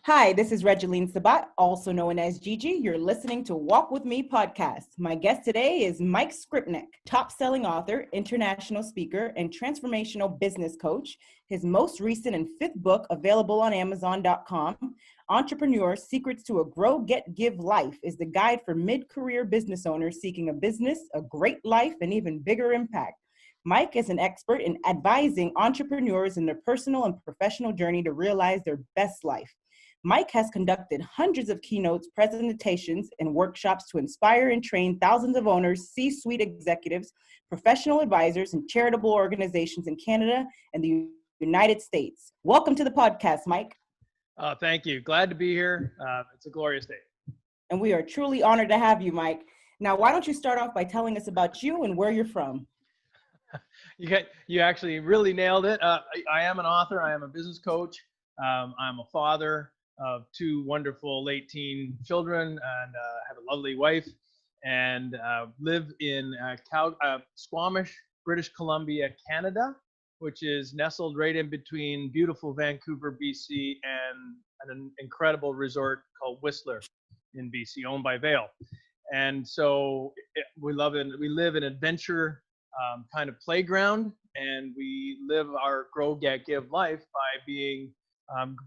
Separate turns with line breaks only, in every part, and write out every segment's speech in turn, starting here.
Hi, this is Regeline Sabat, also known as Gigi. You're listening to Walk With Me podcast. My guest today is Mike Skrypnek, top-selling author, international speaker, and transformational business coach. His most recent and fifth book, available on Amazon.com, Entrepreneur: Secrets to a Grow, Get, Give Life, is the guide for mid-career business owners seeking a business, a great life, and even bigger impact. Mike is an expert in advising entrepreneurs in their personal and professional journey to realize their best life. Mike has conducted hundreds of keynotes, presentations, and workshops to inspire and train thousands of owners, C-suite executives, professional advisors, and charitable organizations in Canada and the United States. Welcome to the podcast, Mike.
Thank you. Glad to be here. It's a glorious day.
And we are truly honored to have you, Mike. Now, why don't you start off by telling us about you and where you're from?
You actually really nailed it. I am an author. I am a business coach. I'm a father of two wonderful late teen children and have a lovely wife, and live in Squamish, British Columbia, Canada, which is nestled right in between beautiful Vancouver, BC, and an incredible resort called Whistler in BC, owned by Vail. And so we live in adventure kind of playground, and we live our grow, get, give life by being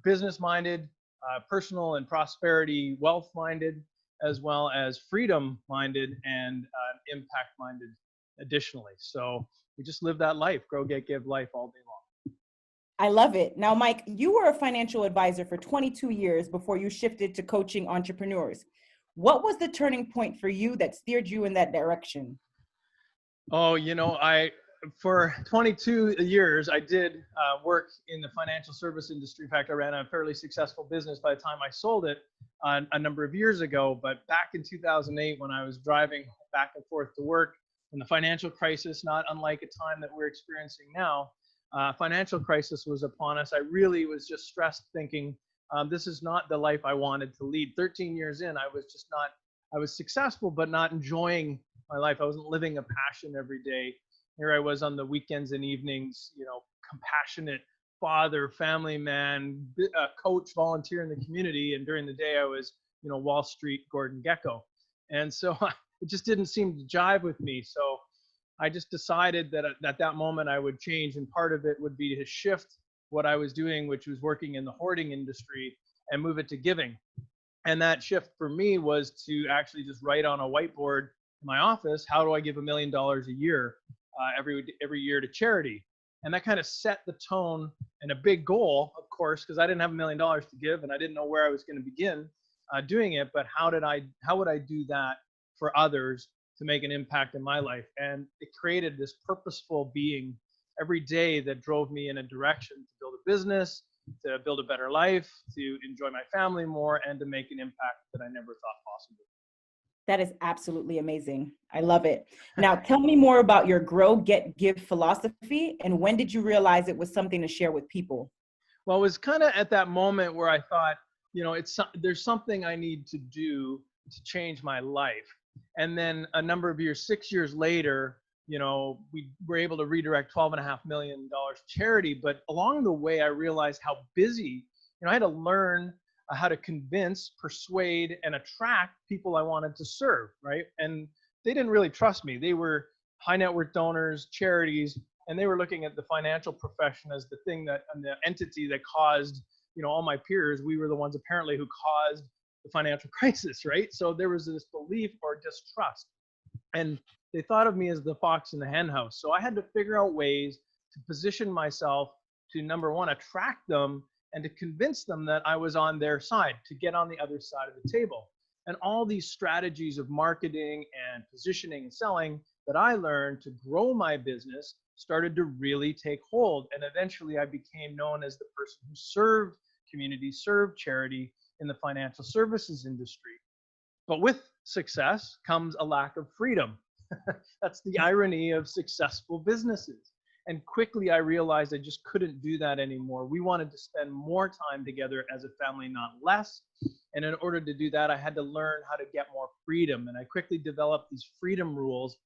business-minded, personal and prosperity, wealth-minded, as well as freedom-minded and impact-minded additionally. So we just live that life, grow, get, give life all day long.
I love it. Now, Mike, you were a financial advisor for 22 years before you shifted to coaching entrepreneurs. What was the turning point for you that steered you in that direction?
Oh, for 22 years, I did work in the financial service industry. In fact, I ran a fairly successful business by the time I sold it a number of years ago. But back in 2008, when I was driving back and forth to work, when the financial crisis, not unlike a time that we're experiencing now, financial crisis was upon us. I really was just stressed, thinking, this is not the life I wanted to lead. 13 years in, I was successful, but not enjoying my life. I wasn't living a passion every day. Here I was on the weekends and evenings, compassionate father, family man, coach, volunteer in the community. And during the day, I was, Wall Street Gordon Gekko. And so it just didn't seem to jive with me. So I just decided that at that moment I would change. And part of it would be to shift what I was doing, which was working in the hoarding industry, and move it to giving. And that shift for me was to actually just write on a whiteboard in my office, how do I give $1 million a year? Every year to charity. And that kind of set the tone, and a big goal, of course, because I didn't have $1 million to give and I didn't know where I was going to begin doing it, but how would I do that for others to make an impact in my life? And it created this purposeful being every day that drove me in a direction to build a business, to build a better life, to enjoy my family more, and to make an impact that I never thought possible.
That is absolutely amazing. I love it. Now, tell me more about your grow, get, give philosophy, and when did you realize it was something to share with people?
Well, it was kind of at that moment where I thought, there's something I need to do to change my life. And then a number of years, 6 years later, we were able to redirect $12.5 million to charity. But along the way, I realized how busy, I had to learn how to convince, persuade, and attract people I wanted to serve, right? And they didn't really trust me. They were high net worth donors, charities, and they were looking at the financial profession as the thing and the entity that caused, all my peers. We were the ones apparently who caused the financial crisis, right? So there was this belief or distrust. And they thought of me as the fox in the hen house. So I had to figure out ways to position myself to, number one, attract them, and to convince them that I was on their side, to get on the other side of the table. And all these strategies of marketing and positioning and selling that I learned to grow my business started to really take hold. And eventually I became known as the person who served community, served charity in the financial services industry. But with success comes a lack of freedom. That's the irony of successful businesses. And quickly I realized I just couldn't do that anymore. We wanted to spend more time together as a family, not less. And in order to do that, I had to learn how to get more freedom. And I quickly developed these freedom rules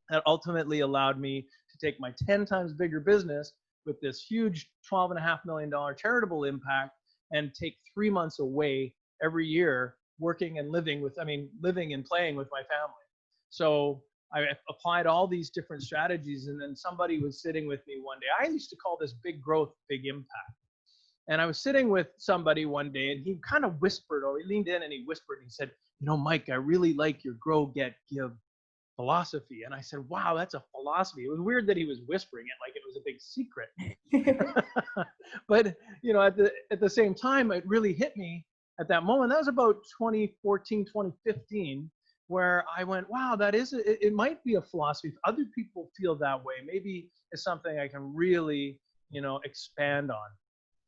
that ultimately allowed me to take my 10 times bigger business with this huge $12.5 million charitable impact and take 3 months away every year working and living and playing with my family. So I applied all these different strategies, and then somebody was sitting with me one day. I used to call this big growth, big impact. And I was sitting with somebody one day, and he kind of whispered, or he leaned in and he whispered, and he said, Mike, I really like your grow, get, give philosophy. And I said, wow, that's a philosophy. It was weird that he was whispering it like it was a big secret. But, at the same time, it really hit me at that moment. That was about 2014, 2015, where I went, wow, it might be a philosophy. If other people feel that way, maybe it's something I can really, expand on.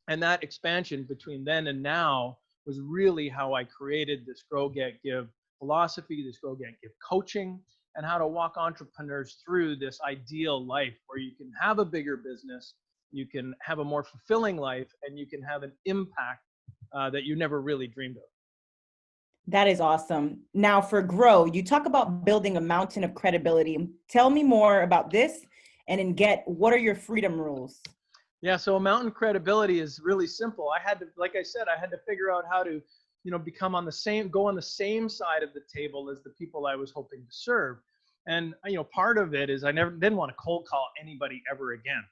And that expansion between then and now was really how I created this Grow, Get, Give philosophy, this Grow, Get, Give coaching, and how to walk entrepreneurs through this ideal life where you can have a bigger business, you can have a more fulfilling life, and you can have an impact that you never really dreamed of.
That is awesome. Now for Grow, you talk about building a mountain of credibility. Tell me more about this. And in Get, what are your freedom rules?
Yeah, so a mountain credibility is really simple. I had to figure out how to, go on the same side of the table as the people I was hoping to serve. And, part of it is I didn't want to cold call anybody ever again.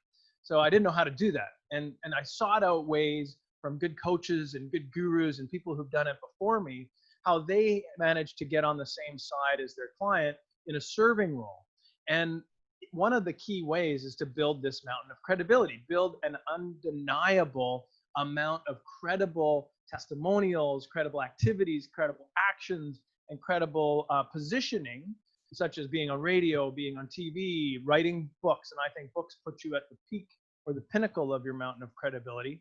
So I didn't know how to do that. And I sought out ways from good coaches and good gurus and people who've done it before me, how they managed to get on the same side as their client in a serving role. And one of the key ways is to build this mountain of credibility, build an undeniable amount of credible testimonials, credible activities, credible actions, and credible positioning, such as being on radio, being on TV, writing books. And I think books put you at the peak or the pinnacle of your mountain of credibility,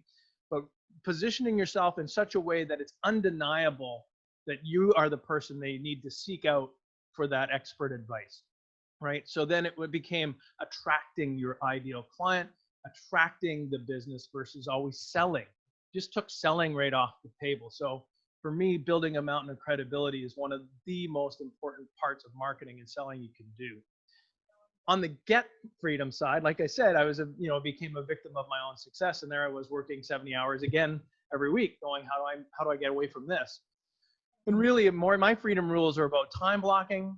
but positioning yourself in such a way that it's undeniable that you are the person they need to seek out for that expert advice. Right? So then it became attracting your ideal client, attracting the business versus always selling. Just took selling right off the table. So for me, building a mountain of credibility is one of the most important parts of marketing and selling you can do. On the Get freedom side, like I said, I became a victim of my own success, and there I was working 70 hours again every week, going, how do I get away from this? And really, my freedom rules are about time blocking,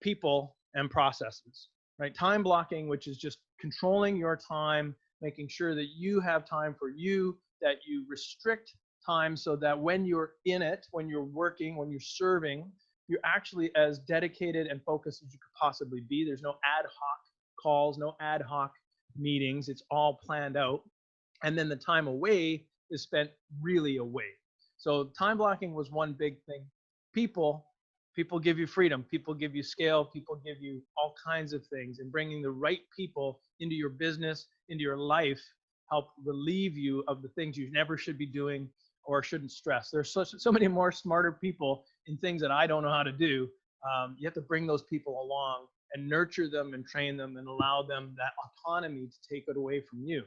people, and processes, right? Time blocking, which is just controlling your time, making sure that you have time for you, that you restrict time so that when you're in it, when you're working, when you're serving, you're actually as dedicated and focused as you could possibly be. There's no ad hoc calls, no ad hoc meetings. It's all planned out. And then the time away is spent really away. So time blocking was one big thing. People give you freedom. People give you scale. People give you all kinds of things. And bringing the right people into your business, into your life, help relieve you of the things you never should be doing or shouldn't stress. There's so many more smarter people in things that I don't know how to do. You have to bring those people along and nurture them and train them and allow them that autonomy to take it away from you.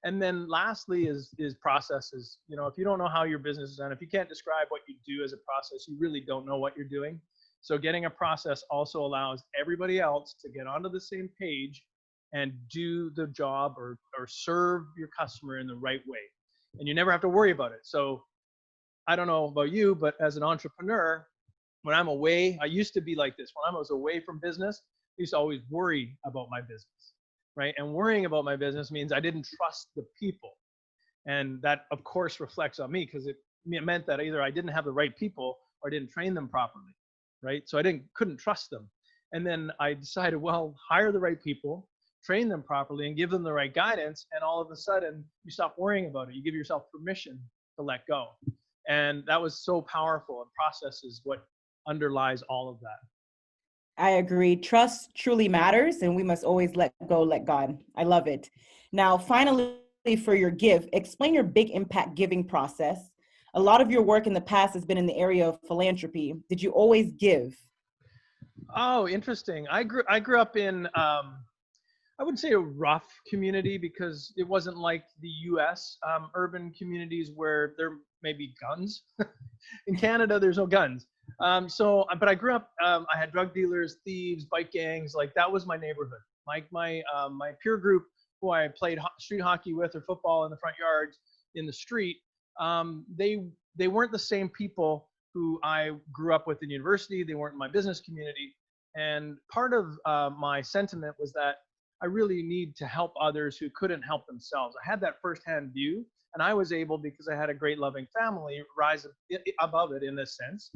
And then lastly is processes. If you don't know how your business is done, if you can't describe what you do as a process, you really don't know what you're doing. So getting a process also allows everybody else to get onto the same page and do the job or serve your customer in the right way. And you never have to worry about it. So I don't know about you, but as an entrepreneur, when I'm away, I used to be like this. When I was away from business, I used to always worry about my business. Right? And worrying about my business means I didn't trust the people. And that, of course, reflects on me because it meant that either I didn't have the right people or I didn't train them properly. Right? So I couldn't trust them. And then I decided, well, hire the right people, train them properly, and give them the right guidance. And all of a sudden, you stop worrying about it. You give yourself permission to let go. And that was so powerful. And process is what underlies all of that.
I agree. Trust truly matters, and we must always let go, let God. I love it. Now, finally, for your give, explain your big impact giving process. A lot of your work in the past has been in the area of philanthropy. Did you always give?
Oh, interesting. I grew up in, I wouldn't say a rough community because it wasn't like the US urban communities where there may be guns. In Canada, there's no guns. But I grew up, I had drug dealers, thieves, bike gangs, like that was my neighborhood. Like my peer group who I played street hockey with or football in the front yards in the street, they weren't the same people who I grew up with in university. They weren't in my business community. And part of my sentiment was that I really need to help others who couldn't help themselves. I had that firsthand view, and I was able, because I had a great loving family, rise above it in this sense.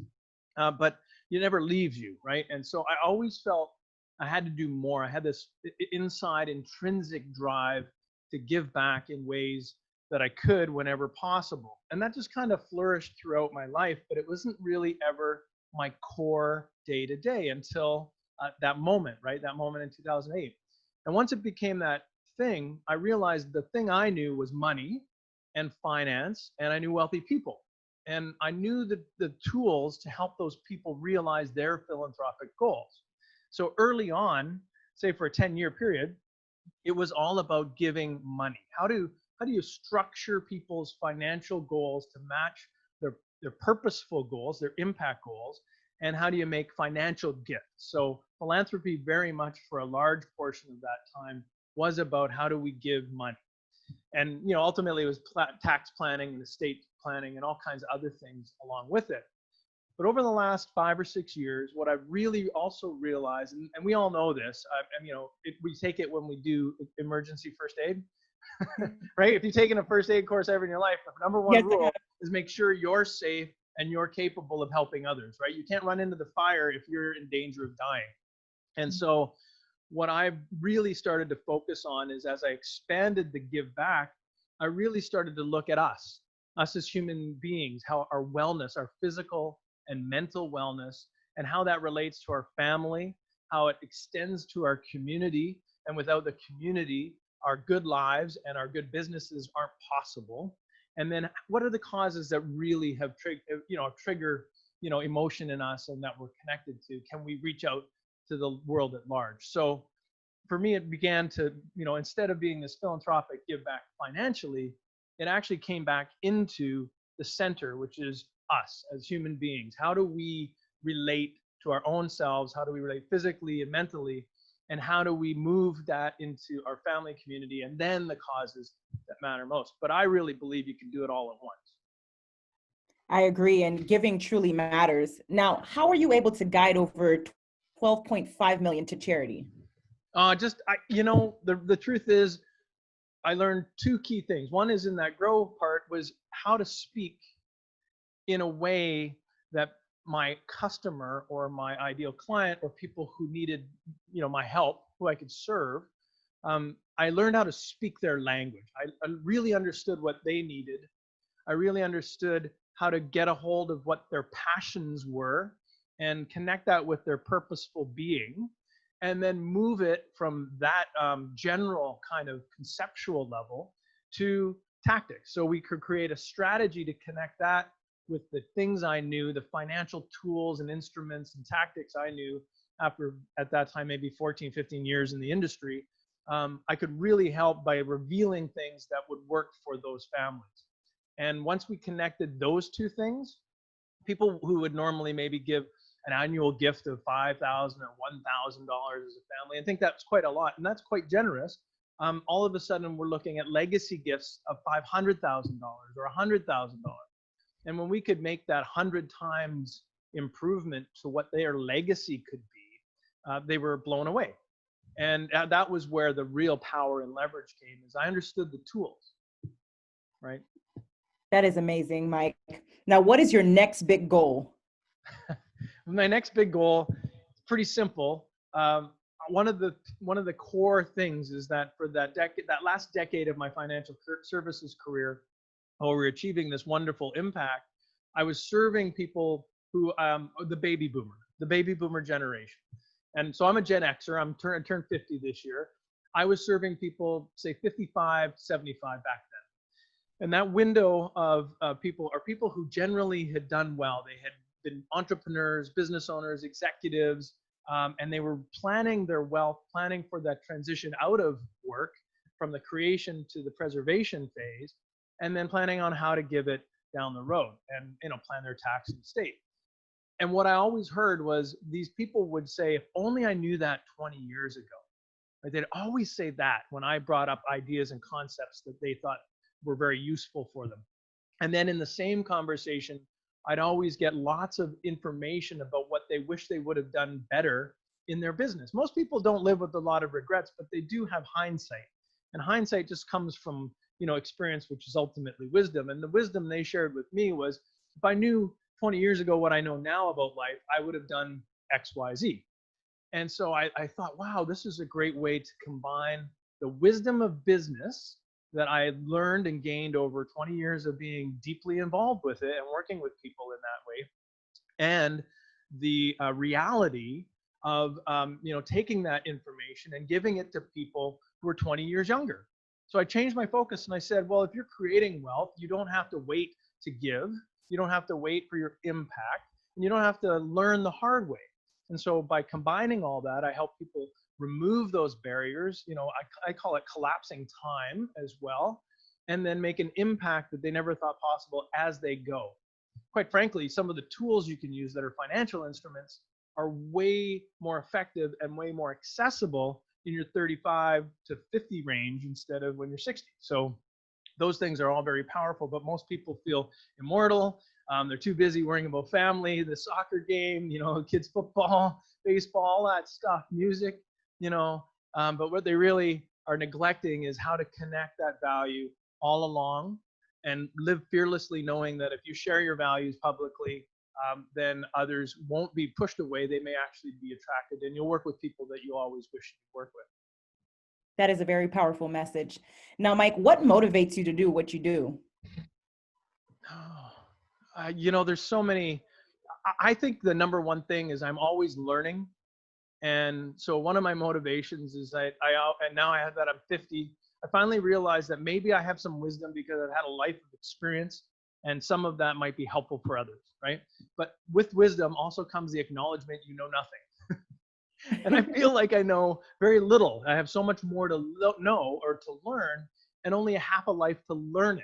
But it never leaves you, right? And so I always felt I had to do more. I had this inside intrinsic drive to give back in ways that I could whenever possible. And that just kind of flourished throughout my life, but it wasn't really ever my core day to day until that moment, right? That moment in 2008. And once it became that thing, I realized the thing I knew was money and finance, and I knew wealthy people. And I knew the tools to help those people realize their philanthropic goals. So early on, say for a 10-year period, it was all about giving money. How do you structure people's financial goals to match their purposeful goals, their impact goals, and how do you make financial gifts? So philanthropy, very much for a large portion of that time, was about how do we give money. And ultimately it was tax planning and estate planning and all kinds of other things along with it. But over the last 5 or 6 years, what I've really also realized, and we all know this, we take it when we do emergency first aid, right? If you've taken a first aid course ever in your life, the number one rule is make sure you're safe and you're capable of helping others, right? You can't run into the fire if you're in danger of dying. And so what I've really started to focus on is, as I expanded the give back, I really started to look at us as human beings, how our wellness, our physical and mental wellness, and how that relates to our family, how it extends to our community. And without the community, our good lives and our good businesses aren't possible. And then what are the causes that really have trigger emotion in us and that we're connected to? Can we reach out to the world at large? So for me, it began to, instead of being this philanthropic give back financially, it actually came back into the center, which is us as human beings. How do we relate to our own selves? How do we relate physically and mentally? And how do we move that into our family community and then the causes that matter most? But I really believe you can do it all at once.
I agree, and giving truly matters. Now, how are you able to guide over 12.5 million to charity?
The truth is, I learned 2 key things. One is in that grow part was how to speak in a way that my customer or my ideal client or people who needed, my help, who I could serve, I learned how to speak their language. I really understood what they needed. I really understood how to get a hold of what their passions were and connect that with their purposeful being, and then move it from that general kind of conceptual level to tactics. So we could create a strategy to connect that with the things I knew, the financial tools and instruments and tactics I knew after, at that time, maybe 14, 15 years in the industry. I could really help by revealing things that would work for those families. And once we connected those 2 things, people who would normally maybe give an annual gift of $5,000 or $1,000 as a family, and think that's quite a lot, and that's quite generous. All of a sudden, we're looking at legacy gifts of $500,000 or $100,000. And when we could make that 100 times improvement to what their legacy could be, they were blown away. And that was where the real power and leverage came, is I understood the tools, right?
That is amazing, Mike. Now, what is your next big goal?
My next big goal is pretty simple. One of the core things is that for that last decade of my financial services career, while we were achieving this wonderful impact, I was serving people who the baby boomer generation. And so I'm a Gen Xer. I turned 50 this year. I was serving people, say 55, 75 back then. And that window of people are people who generally had done well. They had been entrepreneurs, business owners, executives, and they were planning their wealth, planning for that transition out of work from the creation to the preservation phase, and then planning on how to give it down the road and plan their tax and estate. And what I always heard was these people would say, if only I knew that 20 years ago. Right? They'd always say that when I brought up ideas and concepts that they thought were very useful for them. And then in the same conversation, I'd always get lots of information about what they wish they would have done better in their business. Most people don't live with a lot of regrets, but they do have hindsight. And hindsight just comes from, experience, which is ultimately wisdom. And the wisdom they shared with me was, if I knew 20 years ago what I know now about life, I would have done X, Y, Z. And so I thought, wow, this is a great way to combine the wisdom of business that I learned and gained over 20 years of being deeply involved with it and working with people in that way, and the reality of taking that information and giving it to people who are 20 years younger. So I changed my focus and I said, well, if you're creating wealth, you don't have to wait to give. You don't have to wait for your impact, and you don't have to learn the hard way. And so by combining all that, I help people remove those barriers. I call it collapsing time as well, and then make an impact that they never thought possible as they go. Quite frankly, some of the tools you can use that are financial instruments are way more effective and way more accessible in your 35 to 50 range instead of when you're 60. So those things are all very powerful, but most people feel immortal. They're too busy worrying about family, the soccer game, kids football, baseball, all that stuff, music, but what they really are neglecting is how to connect that value all along and live fearlessly, knowing that if you share your values publicly, then others won't be pushed away. They may actually be attracted, and you'll work with people that you always wish you could work with.
That is a very powerful message. Now, Mike, what motivates you to do what you do?
There's so many. I think the number one thing is I'm always learning. And so one of my motivations is and now I have that I'm 50, I finally realized that maybe I have some wisdom because I've had a life of experience, and some of that might be helpful for others, right? But with wisdom also comes the acknowledgement you know nothing. And I feel like I know very little. I have so much more to know or to learn, and only a half a life to learn it.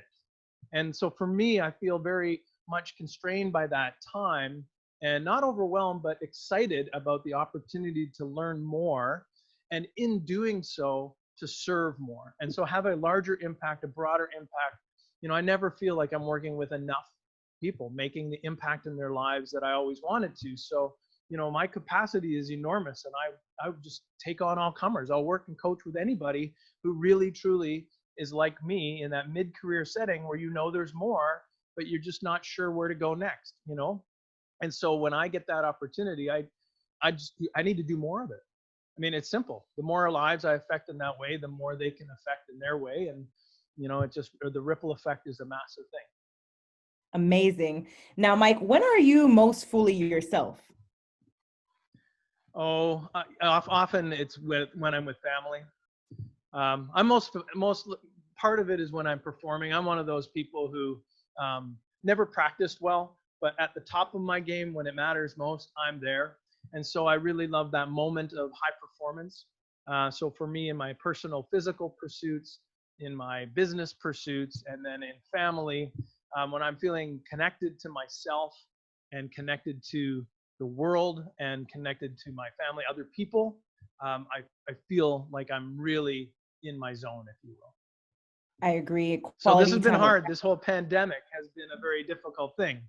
And so for me, I feel very much constrained by that time, and not overwhelmed, but excited about the opportunity to learn more, and in doing so, to serve more. And so have a larger impact, a broader impact. I never feel like I'm working with enough people, making the impact in their lives that I always wanted to. So, my capacity is enormous, and I would just take on all comers. I'll work and coach with anybody who really, truly is like me in that mid-career setting where there's more, but you're just not sure where to go next, And so when I get that opportunity, I need to do more of it. I mean, it's simple. The more lives I affect in that way, the more they can affect in their way. And, the ripple effect is a massive thing.
Amazing. Now, Mike, when are you most fully yourself?
Oh, often it's when I'm with family. I'm most part of it is when I'm performing. I'm one of those people who never practiced well, but at the top of my game, when it matters most, I'm there. And so I really love that moment of high performance. So for me, in my personal physical pursuits, in my business pursuits, and then in family, when I'm feeling connected to myself and connected to the world and connected to my family, other people, I feel like I'm really in my zone, if you will.
I agree.
So this has been hard. This whole pandemic has been a very difficult thing.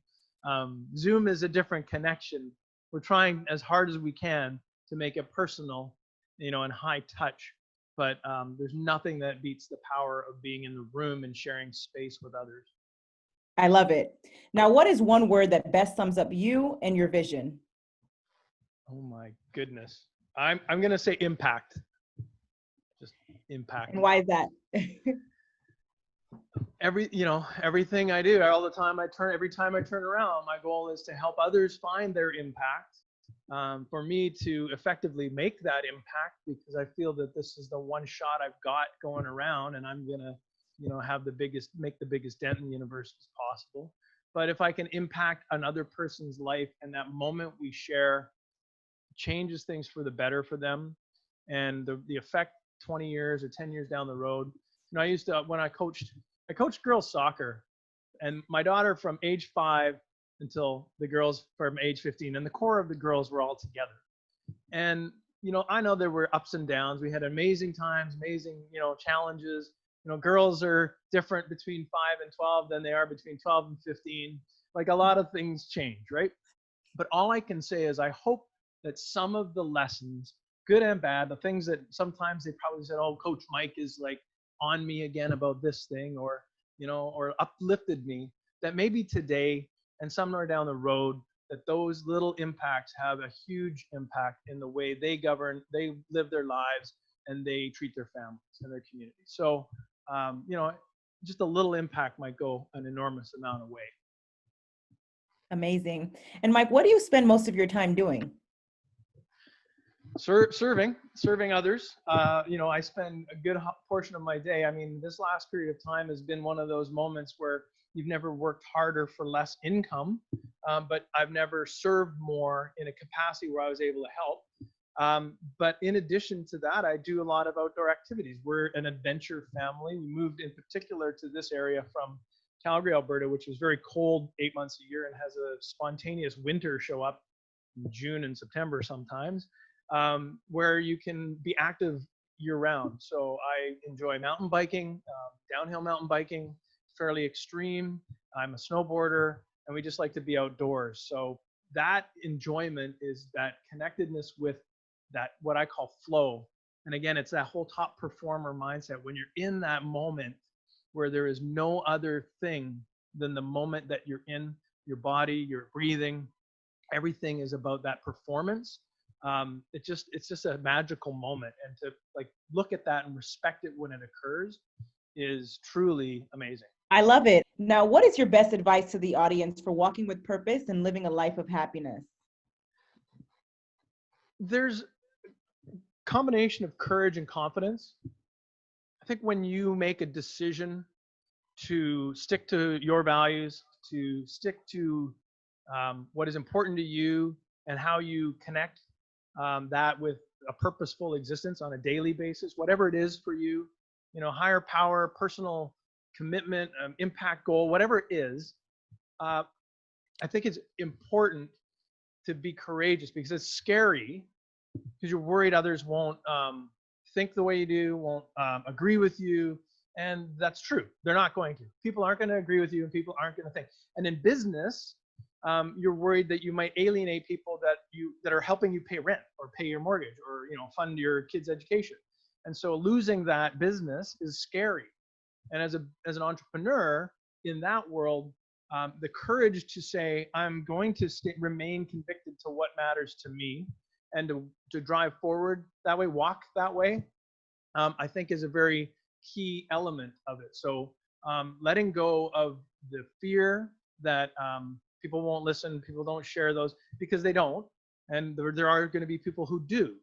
Zoom is a different connection. We're trying as hard as we can to make it personal, and high touch. But there's nothing that beats the power of being in the room and sharing space with others.
I love it. Now, what is one word that best sums up you and your vision?
Oh my goodness. I'm going to say impact. Just impact.
And why is that?
Everything I do, all the time every time I turn around, my goal is to help others find their impact. For me to effectively make that impact, because I feel that this is the one shot I've got going around, and I'm gonna, make the biggest dent in the universe as possible. But if I can impact another person's life, and that moment we share changes things for the better for them, and the effect 20 years or 10 years down the road. I used to, when I coached girls soccer, and my daughter from age 5 until the girls from age 15, and the core of the girls were all together. And, I know there were ups and downs. We had amazing times, amazing, challenges, girls are different between 5 and 12 than they are between 12 and 15. Like a lot of things change, right? But all I can say is I hope that some of the lessons, good and bad, the things that sometimes they probably said, oh, Coach Mike is like on me again about this thing, or, or uplifted me, that maybe today and somewhere down the road, that those little impacts have a huge impact in the way they govern, they live their lives, and they treat their families and their community. So, just a little impact might go an enormous amount of way.
Amazing. And Mike, what do you spend most of your time doing?
Serving others. I spend a good portion of my day. I mean, this last period of time has been one of those moments where you've never worked harder for less income, but I've never served more in a capacity where I was able to help. But in addition to that, I do a lot of outdoor activities. We're an adventure family. We moved in particular to this area from Calgary, Alberta, which is very cold 8 months a year and has a spontaneous winter show up in June and September sometimes, where you can be active year round. So I enjoy mountain biking, downhill mountain biking, fairly extreme. I'm a snowboarder, and we just like to be outdoors. So that enjoyment is that connectedness with that, what I call flow. And again, it's that whole top performer mindset. When you're in that moment where there is no other thing than the moment that you're in, your body, your breathing, everything is about that performance. It's just a magical moment, and to like look at that and respect it when it occurs is truly amazing.
I love it. Now, what is your best advice to the audience for walking with purpose and living a life of happiness?
There's a combination of courage and confidence. I think when you make a decision to stick to your values, to stick to what is important to you and how you connect that with a purposeful existence on a daily basis, whatever it is for you, higher power, personal commitment, impact goal, whatever it is, I think it's important to be courageous, because it's scary, because you're worried others won't think the way you do, won't agree with you. And that's true. They're not going to. People aren't going to agree with you, and people aren't going to think. And in business, you're worried that you might alienate people that are helping you pay rent or pay your mortgage or fund your kids' education. And so losing that business is scary. And as an entrepreneur in that world, the courage to say, I'm going to remain convicted to what matters to me, and to drive forward that way, walk that way, I think is a very key element of it. So letting go of the fear that people won't listen, people don't share those, because they don't. And there are going to be people who do.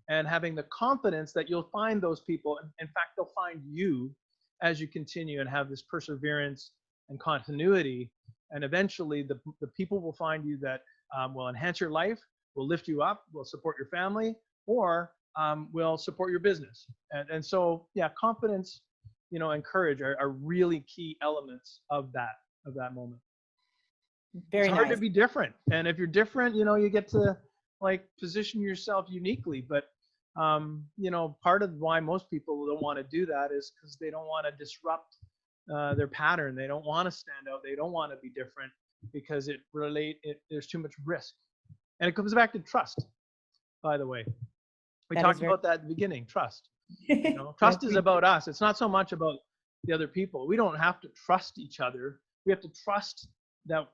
And having the confidence that you'll find those people. In fact, they'll find you as you continue and have this perseverance and continuity. And eventually the people will find you that will enhance your life, will lift you up, will support your family, or will support your business. And so, yeah, confidence, and courage are really key elements of that moment.
Very
It's hard
nice.
to be different. And if you're different, you get to like position yourself uniquely. But, part of why most people don't want to do that is because they don't want to disrupt their pattern. They don't want to stand out. They don't want to be different, because there's too much risk. And it comes back to trust, by the way. We talked about that at the beginning, trust. Trust is about us. It's not so much about the other people. We don't have to trust each other. We have to trust that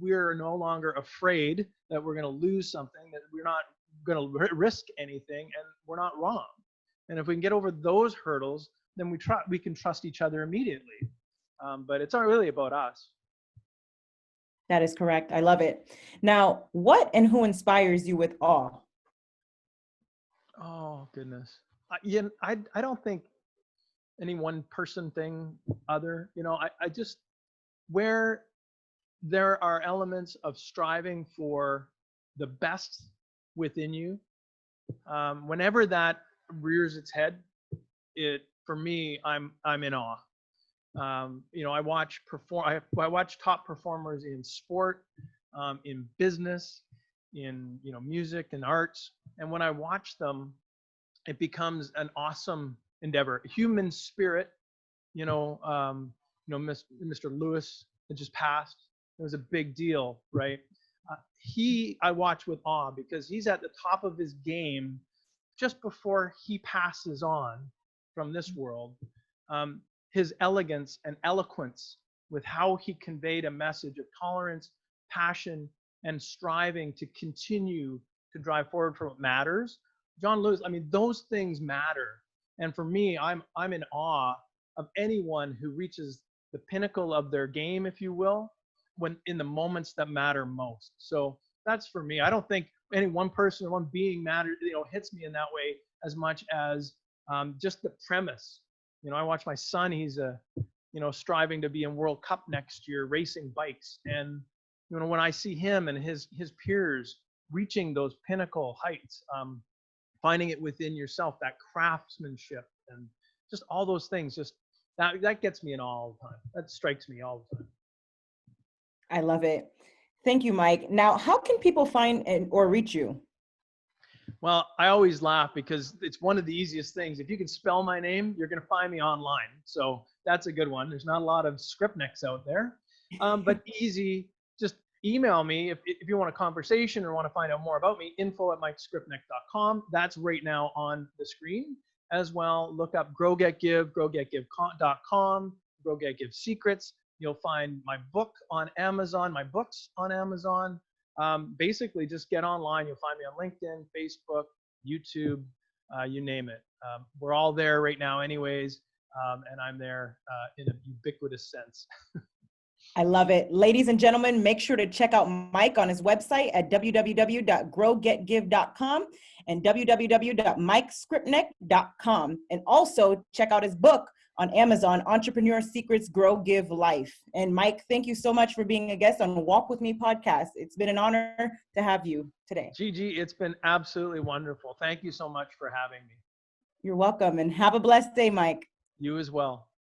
we're no longer afraid that we're going to lose something, that we're not going to risk anything, and we're not wrong. And if we can get over those hurdles, then we can trust each other immediately. But it's not really about us.
That is correct. I love it. Now, what and who inspires you with awe?
Oh, goodness. I don't think any one person thing other. I just, where there are elements of striving for the best within you, whenever that rears its head, for me, I'm in awe. I watch top performers in sport, in business, in music and arts, and when I watch them, it becomes an awesome endeavor. Human spirit Mr. Lewis had just passed. It was a big deal, right? I watch with awe because he's at the top of his game just before he passes on from this world. His elegance and eloquence with how he conveyed a message of tolerance, passion, and striving to continue to drive forward for what matters. John Lewis, I mean, those things matter. And for me, I'm in awe of anyone who reaches the pinnacle of their game, if you will, when in the moments that matter most. So that's for me. I don't think any one person or one being hits me in that way as much as just the premise. I watch my son. He's striving to be in World Cup next year, racing bikes. And when I see him and his peers reaching those pinnacle heights, finding it within yourself, that craftsmanship and just all those things, just that gets me in awe all the time. That strikes me all the time.
I love it. Thank you, Mike. Now, how can people find or reach you?
Well, I always laugh because it's one of the easiest things. If you can spell my name, you're going to find me online. So that's a good one. There's not a lot of Skrypneks out there, but easy. Just email me if you want a conversation or want to find out more about me, info@mikeskrypnek.com. That's right now on the screen as well. Look up Grow Get Give, growgetgive.com, Grow Get Give Secrets. You'll find my book on Amazon, my books on Amazon. Basically, just get online. You'll find me on LinkedIn, Facebook, YouTube, you name it. We're all there right now anyways, and I'm there in a ubiquitous sense.
I love it. Ladies and gentlemen, make sure to check out Mike on his website at www.growgetgive.com and www.mikeskrypnek.com. And also check out his book on Amazon, Entrepreneur Secrets, Grow, Give, Life. And Mike, thank you so much for being a guest on Walk With Me podcast. It's been an honor to have you today.
Gigi, it's been absolutely wonderful. Thank you so much for having me.
You're welcome, and have a blessed day, Mike.
You as well.